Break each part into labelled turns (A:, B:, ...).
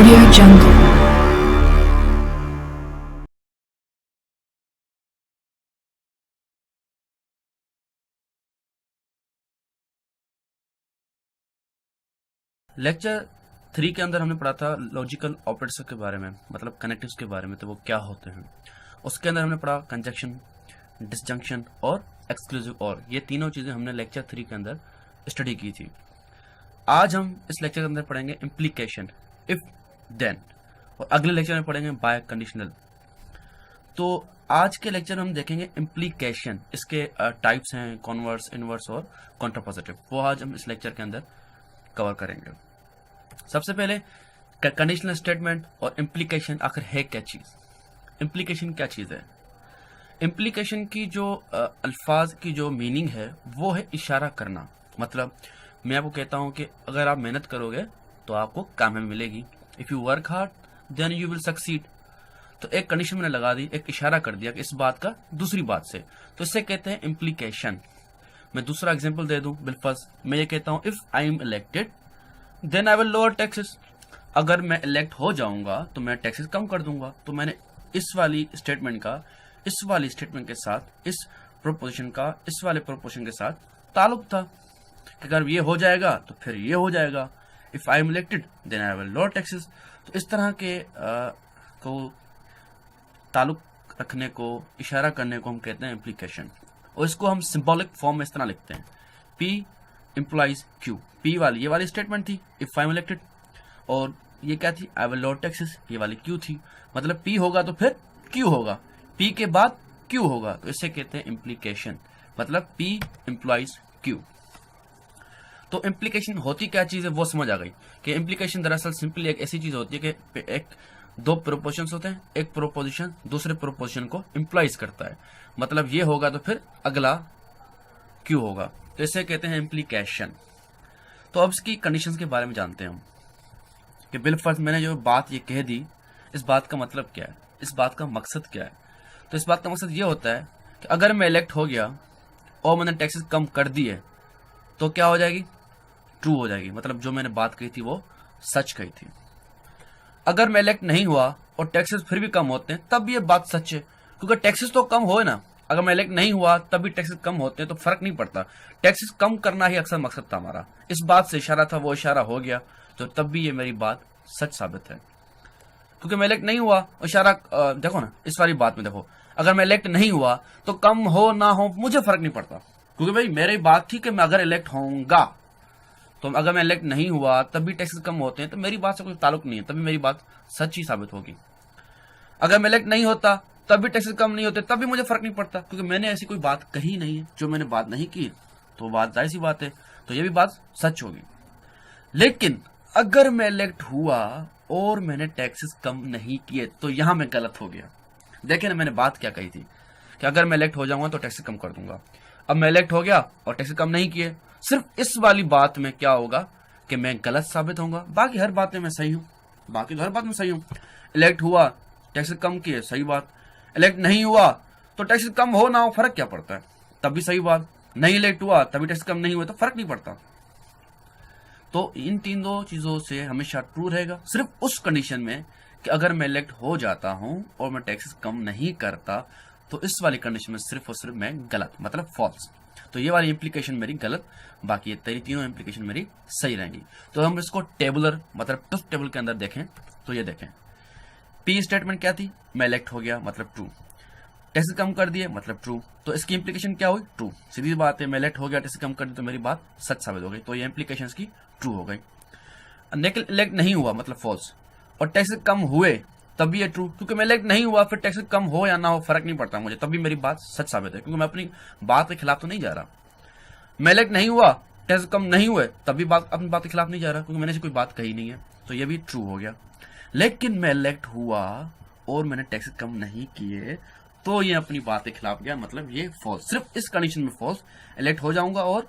A: Audio Jungle.
B: Lecture 3 के अंदर हमने पढ़ा था लॉजिकल ऑपरेटर्स के बारे में, मतलब कनेक्टिव्स के बारे में, तो वो क्या होते हैं। उसके अंदर हमने पढ़ा कंजंक्शन, डिसजंक्शन और एक्सक्लूसिव और, ये तीनों चीजें हमने लेक्चर 3 के अंदर स्टडी की थी। आज हम इस लेक्चर के अंदर पढ़ेंगे इम्प्लीकेशन, इफ देन, और अगले लेक्चर में पढ़ेंगे बाय कंडीशनल। तो आज के लेक्चर में हम देखेंगे इम्प्लीकेशन, इसके टाइप्स हैं कॉन्वर्स, इनवर्स और कॉन्ट्रापोजिटिव, वो आज हम इस लेक्चर के अंदर कवर करेंगे। सबसे पहले कंडीशनल स्टेटमेंट और इम्प्लीकेशन आखिर है क्या चीज। इम्प्लीकेशन क्या चीज है? इम्प्लीकेशन की जो अल्फाज की जो मीनिंग है वो है इशारा करना। मतलब मैं आपको कहता हूं कि अगर आप मेहनत करोगे तो आपको कामयाबी मिलेगी, if you work hard then you will succeed. तो एक कंडीशन मैंने लगा दी, एक इशारा कर दिया कि इस बात का दूसरी बात से, तो इससे कहते हैं इम्प्लीकेशन। मैं दूसरा एग्जांपल दे दूं, बिलफर्ज मैं ये कहता हूं if I am elected then I will lower taxes. अगर मैं इलेक्ट हो जाऊंगा तो मैं टैक्सेस कम कर दूंगा। तो मैंने इस वाली स्टेटमेंट का इस वाली स्टेटमेंट के साथ, इस प्रोपोजिशन का इस वाले प्रोपोजिशन के साथ ताल्लुक था कि अगर ये हो जाएगा तो फिर ये हो जाएगा। If I am elected then I will lower taxes. तो इस तरह के को ताल्लुक रखने को, इशारा करने को हम कहते हैं इम्प्लीकेशन। और इसको हम सिंबॉलिक फॉर्म में इस तरह लिखते हैं, P इम्प्लाइज Q। P वाली ये वाली स्टेटमेंट थी, इफ आई एम इलेक्टेड, और ये क्या थी, आई विल लोअर टैक्सेस, ये वाली Q थी। मतलब P होगा तो फिर Q होगा, P के बाद Q होगा, तो इसे कहते हैं इम्प्लीकेशन। मतलब P इम्प्लाइज Q। तो इम्प्लीकेशन होती क्या चीज है वो समझ आ गई कि इम्प्लीकेशन दरअसल सिंपली एक ऐसी चीज होती है कि एक दो प्रोपोजिशंस होते हैं, एक प्रोपोजिशन दूसरे प्रोपोजिशन को इम्प्लाइज करता है। मतलब ये होगा तो फिर अगला क्यों होगा, तो इसे कहते हैं इम्प्लीकेशन। तो अब इसकी कंडीशंस के बारे में जानते हैं हम कि बिलफर्ज मैंने जो बात ये कह दी, इस बात का मतलब क्या है, इस बात का मकसद क्या है। तो इस बात का मकसद ये होता है कि अगर मैं इलेक्ट हो गया और मैंने टैक्सेस कम कर दिए तो क्या हो जाएगी, ट्रू हो जाएगी। मतलब जो मैंने बात कही थी वो सच कही थी। अगर मैं इलेक्ट नहीं हुआ और टैक्सेस फिर भी कम होते हैं तब ये बात सच है, क्योंकि टैक्सेस तो कम होए ना। अगर मैं इलेक्ट नहीं हुआ तब भी टैक्सेस कम होते हैं तो फर्क नहीं पड़ता, टैक्सेस कम करना ही अक्सर मकसद था हमारा। इस बात से इशारा था, वो इशारा हो गया, तो तब भी ये मेरी बात सच साबित है। क्योंकि मैं इलेक्ट नहीं हुआ, इशारा देखो ना, इस वाली बात में देखो, अगर मैं इलेक्ट नहीं हुआ तो कम हो ना हो मुझे फर्क नहीं पड़ता, क्योंकि भाई मेरी बात थी कि मैं अगर इलेक्ट होऊंगा। तो अगर मैं इलेक्ट नहीं हुआ तब भी टैक्सेस कम होते हैं तो मेरी बात से कोई ताल्लुक नहीं है, तभी मेरी बात सच ही साबित होगी। अगर मैं इलेक्ट नहीं होता तब भी टैक्सेस कम नहीं होते, तब भी मुझे फर्क नहीं पड़ता, क्योंकि मैंने ऐसी कोई बात कही नहीं है। जो मैंने बात नहीं की तो बात जाहिर सी बात है, तो ये भी बात सच होगी। लेकिन अगर मैं इलेक्ट हुआ और मैंने टैक्सेस कम नहीं किए तो यहां मैं गलत हो गया। देखिए ना, मैंने बात क्या कही थी कि अगर मैं इलेक्ट हो जाऊंगा तो टैक्सेस कम कर दूंगा। अब मैं इलेक्ट हो गया और टैक्सेस कम नहीं किए, सिर्फ इस वाली बात में क्या होगा कि मैं गलत साबित होऊंगा। बाकी हर बात में मैं सही हूं, बाकी तो हर बात में सही हूं। इलेक्ट हुआ, टैक्सेस कम किए, सही बात। इलेक्ट नहीं हुआ तो टैक्सेस कम हो ना हो फर्क क्या पड़ता है, तब भी सही बात। नहीं इलेक्ट हुआ तभी टैक्सेस कम नहीं हुए तो फर्क नहीं पड़ता। तो इन तीन दो चीजों से हमेशा ट्रू रहेगा, सिर्फ उस कंडीशन में कि अगर मैं इलेक्ट हो जाता हूं और मैं टैक्सेस कम नहीं करता, तो इस वाली कंडीशन में सिर्फ और सिर्फ मैं गलत, मतलब फॉल्स। तो ये वाली इम्प्लीकेशन मेरी गलत, बाकी ये तेरी तीनों इम्प्लीकेशन मेरी सही रहेंगी। तो हम इसको टेबुलर मतलब ट्रुथ टेबल के अंदर देखें तो ये देखें, पी स्टेटमेंट क्या थी, मैं इलेक्ट हो गया मतलब ट्रू, टैक्सेस कम कर दिए मतलब ट्रू। तो इसकी इम्प्लीकेशन क्या हुई, ट्रू। सीधी बात है, मैं इलेक्ट हो गया, टैक्सेस कम कर दिए तो मेरी बात सच साबित हो गई, तो ये इम्प्लीकेशन की ट्रू हो गई। इलेक्ट नहीं हुआ मतलब फॉल्स, और टैक्सेस कम हुए तब भी ये ट्रू, क्योंकि मैं इलेक्ट नहीं हुआ, फिर टैक्सेस कम हो या ना हो फर्क नहीं पड़ता मुझे, तब भी मेरी बात सच साबित है, क्योंकि मैं अपनी बात के खिलाफ तो नहीं जा रहा। मैं इलेक्ट नहीं हुआ, टैक्सेस कम नहीं हुए, तब भी बात अपनी बात के खिलाफ नहीं जा रहा, क्योंकि मैंने ऐसी कोई बात कही नहीं है, तो ये भी ट्रू हो गया। लेकिन मैं इलेक्ट हुआ और मैंने टैक्सेस कम नहीं किए तो ये अपनी बात के खिलाफ गया, मतलब ये फॉल्स। सिर्फ इस कंडीशन में फॉल्स, इलेक्ट हो जाऊंगा और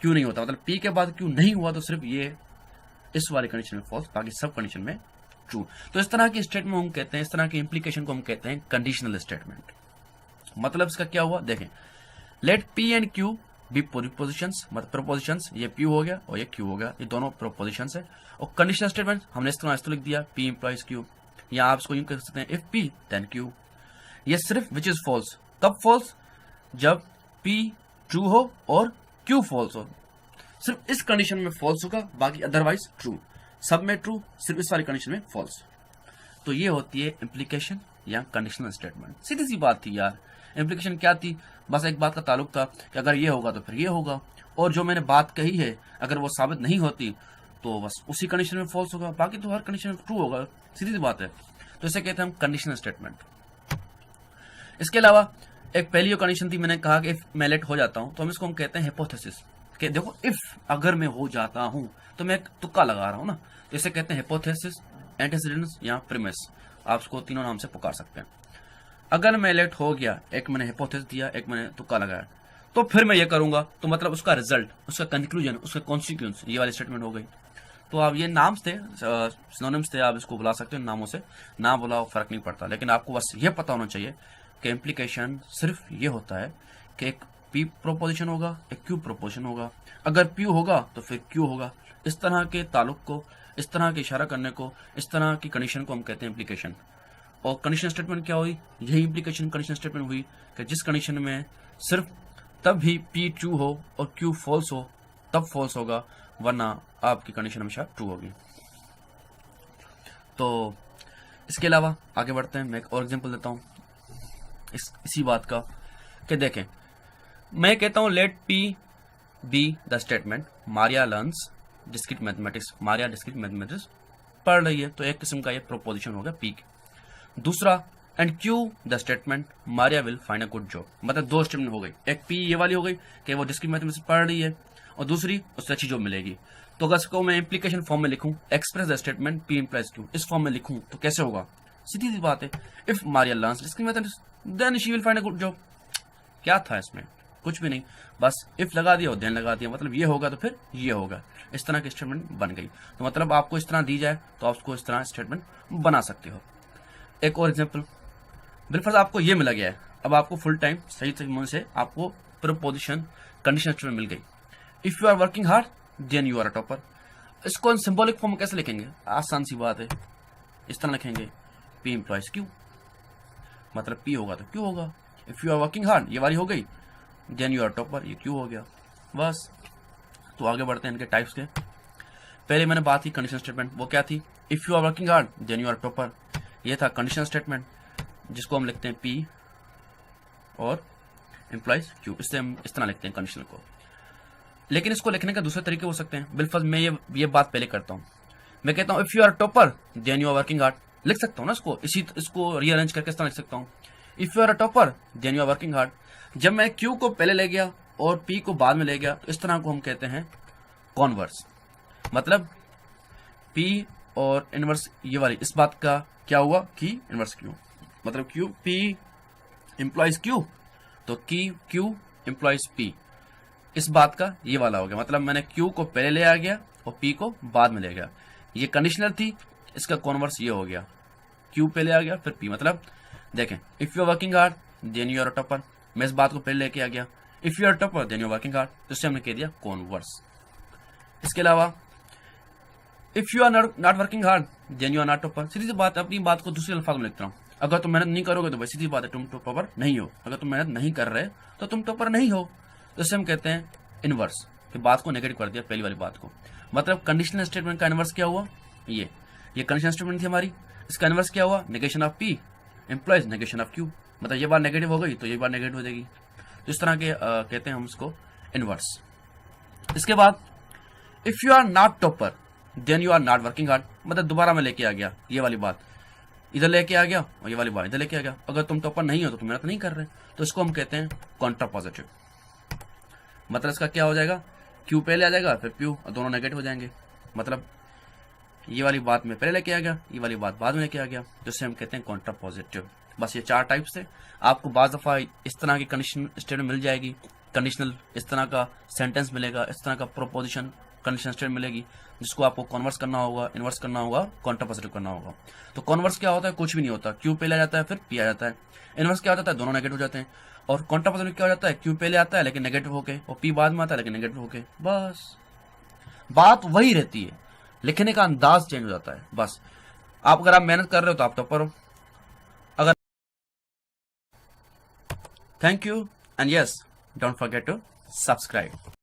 B: क्यों नहीं होता, मतलब पी के बाद क्यों नहीं हुआ, तो सिर्फ ये इस वाली कंडीशन में फॉल्स, बाकी सब कंडीशन में ट्रू। तो इस तरह की स्टेटमेंट हम कहते हैं, इस तरह की इंप्लीकेशन को हम कहते हैं कंडीशनल स्टेटमेंट। मतलब इसका क्या हुआ, देखें, let P and Q be prepositions मतलब प्रोपोजिशंस, ये पी हो गया और ये क्यू हो गया, ये दोनों प्रोपोजिशंस है। और कंडीशनल स्टेटमेंट हमने इस तरह लिख दिया, पी इंप्लाइज क्यू, या आप इसको यूं कर सकते हैं इफ पी देन क्यू। ये सिर्फ विच इज फॉल्स, कब फॉल्स, जब पी ट्रू हो और क्यू फॉल्स हो, सिर्फ इस कंडीशन में फॉल्स होगा, बाकी अदरवाइज ट्रू, सब में ट्रू, सिर्फ इस वाली कंडीशन में फॉल्स। तो ये होती है इम्प्लीकेशन या कंडीशनल स्टेटमेंट। सीधी सी बात थी यार, इम्प्लीकेशन क्या थी, बस एक बात का ताल्लुक था कि अगर ये होगा तो फिर ये होगा, और जो मैंने बात कही है अगर वो साबित नहीं होती तो बस उसी कंडीशन में फॉल्स होगा, बाकी तो हर कंडीशन में ट्रू होगा, सीधी सी बात है। तो इसे कहते हैं हम कंडीशनल स्टेटमेंट। इसके अलावा एक पहली कंडीशन थी, मैंने कहा कि इफ मैं लेट हो जाता हूं तो हम इसको हम कहते हैं हिपोथेसिस, कि देखो इफ अगर मैं हो जाता हूं तो मैं एक तुक्का लगा रहा हूं ना, तो इसे कहते हैं हिपोथेसिस, एंटीसीडेंट्स या प्रीमिस, आप इसको तीनों नाम से पुकार सकते हैं। अगर मैं लेट हो गया, एक मैंने हिपोथेसिस दिया, एक मैंने तुक्का लगाया, तो फिर मैं ये करूंगा, तो मतलब उसका रिजल्ट, उसका कंक्लूजन, उसका कॉन्सिक्वेंस, ये वाली स्टेटमेंट हो गई। तो आप ये नाम थे, सिनोनिम्स थे, आप इसको बुला सकते हो नामों से, ना बुलाओ फर्क नहीं पड़ता, लेकिन आपको बस ये पता होना चाहिए कि इम्प्लीकेशन सिर्फ ये होता है कि एक पी प्रोपोजिशन होगा, एक क्यू प्रोपोजिशन होगा, अगर पी होगा तो फिर क्यू होगा। इस तरह के ताल्लुक को, इस तरह के इशारा करने को, इस तरह की कंडीशन को हम कहते हैं इम्प्लीकेशन। और कंडीशन स्टेटमेंट क्या हुई, यही इम्प्लीकेशन कंडीशन स्टेटमेंट हुई कि जिस कंडीशन में सिर्फ तब भी पी ट्रू हो और क्यू फॉल्स हो तब फॉल्स होगा, वरना आपकी कंडीशन हमेशा ट्रू होगी। तो इसके अलावा आगे बढ़ते हैं, मैं एक और एग्जांपल देता हूं इसी बात का, कि देखें मैं कहता हूं let P be the statement Maria learns discrete mathematics, Maria discrete mathematics पढ़ रही है, तो एक किस्म का ये प्रोपोजिशन हो गया पी। दूसरा, and Q the statement Maria will find a good job, मतलब दो स्टेटमेंट हो गई, एक पी ये वाली हो गई कि वो डिस्क्रीट मैथमेटिक्स पढ़ रही है, और दूसरी उससे अच्छी जॉब मिलेगी। तो अगर इसको मैं इम्प्लीकेशन फॉर्म में लिखूं, express the statement P implies Q, इस फॉर्म में लिखूं तो कैसे होगा, सीधी सी बात है, if Maria learns discrete mathematics then she will find a good job. क्या था इसमें, कुछ भी नहीं, बस इफ लगा दिया और देन लगा दिया, मतलब ये होगा तो फिर ये होगा, इस तरह की स्टेटमेंट बन गई। तो मतलब आपको इस तरह दी जाए तो आप उसको इस तरह स्टेटमेंट बना सकते हो। एक और एग्जांपल, बिलफर्ज आपको ये मिला गया है, अब आपको फुल टाइम सही तरीके से आपको प्रीपोजिशन कंडीशन स्टेटमेंट मिल गई, if you are working hard then you are a topper. इसको हम सिंबॉलिक फॉर्म में कैसे लिखेंगे, आसान सी बात है, इस तरह लिखेंगे पी इंप्लाइज क्यू, मतलब पी होगा तो क्यू होगा, if you are working hard ये वाली हो गई, देन यू आर टॉपर ये क्यू हो गया, बस। तो आगे बढ़ते हैं इनके टाइप्स के। पहले मैंने बात की कंडीशन स्टेटमेंट, वो क्या थी, if you are working hard then you are topper, ये था कंडीशन स्टेटमेंट जिसको हम लिखते हैं पी और इंप्लाइज क्यू, इससे हम इस तरह लिखते हैं कंडीशनल को। लेकिन इसको लिखने का दूसरे तरीके हो सकते हैं। बिलफर्ज मैं ये बात पहले करता हूँ, मैं कहता हूँ if you are topper then you are working hard, लिख सकता हूँ ना इसको रीअरेंज करके इस तरह लिख सकता हूँ, if you are a topper then you are working hard. जब मैं क्यू को पहले ले गया और पी को बाद में ले गया, तो इस तरह को हम कहते हैं कॉन्वर्स, मतलब पी और इनवर्स ये वाली, इस बात का क्या हुआ कि इनवर्स क्यू, मतलब क्यू पी इंप्लॉइज क्यू, तो की क्यू इंप्लॉइज पी, इस बात का ये वाला हो गया, मतलब मैंने क्यू को पहले ले आ गया और पी को बाद में ले गया। ये कंडीशनल थी, इसका कॉन्वर्स ये हो गया, क्यू पहले आ गया फिर पी। मतलब देखें, if you are working hard then you are a topper, मैं इस बात को पहले लेके आ गया, if you are topper then you are working hard, तो इससे हमने कह दिया कॉन्वर्स। इसके अलावा if you are not working hard then you are not topper, सीधी सी बात, अपनी बात को दूसरे अल्फाज में लिखता हूँ, अगर तुम मेहनत नहीं करोगे तो भाई सीधी बात है तुम टॉपर नहीं हो, अगर तुम मेहनत नहीं कर रहे तो तुम टॉपर नहीं हो, तो इससे हम कहते हैं इनवर्स, कि बात को नेगेटिव कर दिया पहली वाली बात को। मतलब कंडीशनल स्टेटमेंट का इनवर्स क्या हुआ, ये कंडीशनल स्टेटमेंट थी हमारी, इसका इनवर्स क्या हुआ, negation of P employees negation of Q, मतलब ये बात नेगेटिव हो गई तो ये बात नेगेटिव हो जाएगी, तो इस तरह के कहते हैं हम उसको इनवर्स। इसके बाद if you are not topper then you are not working hard, मतलब दोबारा मैं लेके आ गया, ये वाली बात इधर लेके आ गया और ये वाली बात इधर लेके आ गया, अगर तुम टॉपर नहीं हो तो तुम मेहनत नहीं कर रहे, तो इसको हम कहते हैं कॉन्ट्रा पॉजिटिव। मतलब इसका क्या हो जाएगा, क्यू पहले आ जाएगा फिर क्यू, और दोनों नेगेटिव हो जाएंगे, मतलब ये वाली बात में पहले लेके आ गया, ये वाली बात बाद में लेके आ गया, जिससे हम कहते हैं कॉन्ट्रा पॉजिटिव। बस ये 4 टाइप्स थे। आपको बाज दफा इस तरह की कंडीशन स्टेटमेंट मिल जाएगी, कंडीशनल इस तरह का सेंटेंस मिलेगा, इस तरह का प्रोपोजिशन कंडीशन स्टेट मिलेगी, जिसको आपको कन्वर्स करना होगा, इन्वर्स करना होगा, काउंटर पॉजिटिव करना होगा। तो कन्वर्स क्या होता है, कुछ भी नहीं होता, क्यू पहले आ जाता है फिर पी आ जाता है। इन्वर्स क्या होता है, दोनों नेगेटिव हो जाते हैं। और काउंटर पॉजिटिव क्या हो जाता है, क्यू पहले आता है लेकिन नेगेटिव होके, और पी बाद में आता है लेकिन नेगेटिव होके। बस बात वही रहती है, लिखने का अंदाज चेंज हो जाता है बस। आप अगर आप मेहनत कर रहे हो तो आप टॉपर हो। अगर thank you and yes, don't forget to subscribe.